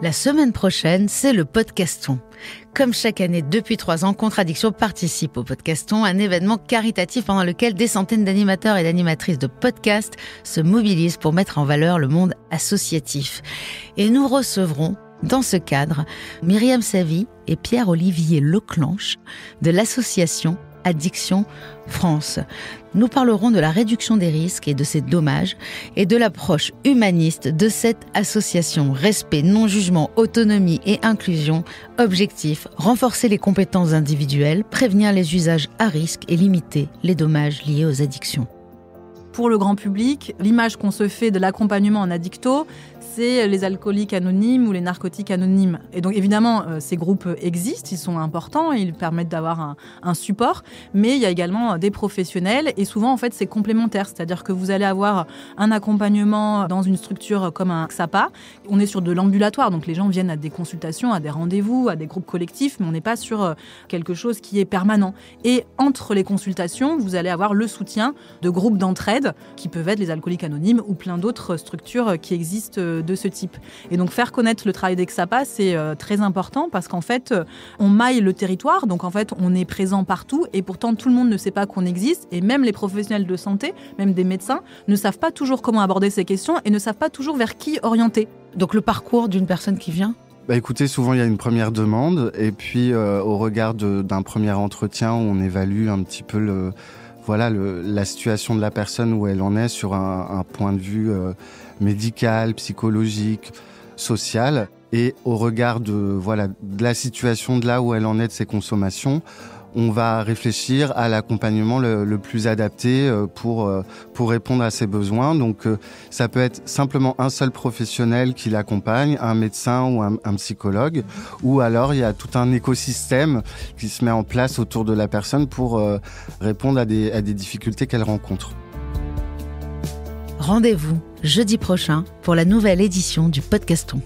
La semaine prochaine, c'est le Podcaston. Comme chaque année depuis 3 ans, Contradiction participe au Podcaston, un événement caritatif pendant lequel des centaines d'animateurs et d'animatrices de podcasts se mobilisent pour mettre en valeur le monde associatif. Et nous recevrons, dans ce cadre, Myriam Savy et Pierre-Olivier Leclanche de l'association Addiction France. Nous parlerons de la réduction des risques et de ses dommages et de l'approche humaniste de cette association. Respect, non-jugement, autonomie et inclusion. Objectif, renforcer les compétences individuelles, prévenir les usages à risque et limiter les dommages liés aux addictions. Pour le grand public, l'image qu'on se fait de l'accompagnement en addicto, c'est les alcooliques anonymes ou les narcotiques anonymes. Et donc évidemment, ces groupes existent, ils sont importants, ils permettent d'avoir un support, mais il y a également des professionnels et souvent en fait c'est complémentaire, c'est-à-dire que vous allez avoir un accompagnement dans une structure comme un XAPA. On est sur de l'ambulatoire, donc les gens viennent à des consultations, à des rendez-vous, à des groupes collectifs, mais on n'est pas sur quelque chose qui est permanent. Et entre les consultations, vous allez avoir le soutien de groupes d'entraide qui peuvent être les alcooliques anonymes ou plein d'autres structures qui existent de ce type. Et donc faire connaître le travail des XAPA, c'est très important parce qu'en fait, on maille le territoire, donc en fait, on est présent partout et pourtant tout le monde ne sait pas qu'on existe et même les professionnels de santé, même des médecins, ne savent pas toujours comment aborder ces questions et ne savent pas toujours vers qui orienter. Donc le parcours d'une personne qui vient ? Écoutez, souvent il y a une première demande et puis au regard d'un premier entretien, on évalue un petit peu la situation de la personne, où elle en est sur un point de vue médical, psychologique, social. Et au regard de la situation de là où elle en est de ses consommations, on va réfléchir à l'accompagnement le plus adapté pour répondre à ses besoins. Donc ça peut être simplement un seul professionnel qui l'accompagne, un médecin ou un psychologue, ou alors il y a tout un écosystème qui se met en place autour de la personne pour répondre à des difficultés qu'elle rencontre. Rendez-vous jeudi prochain pour la nouvelle édition du Podcaston.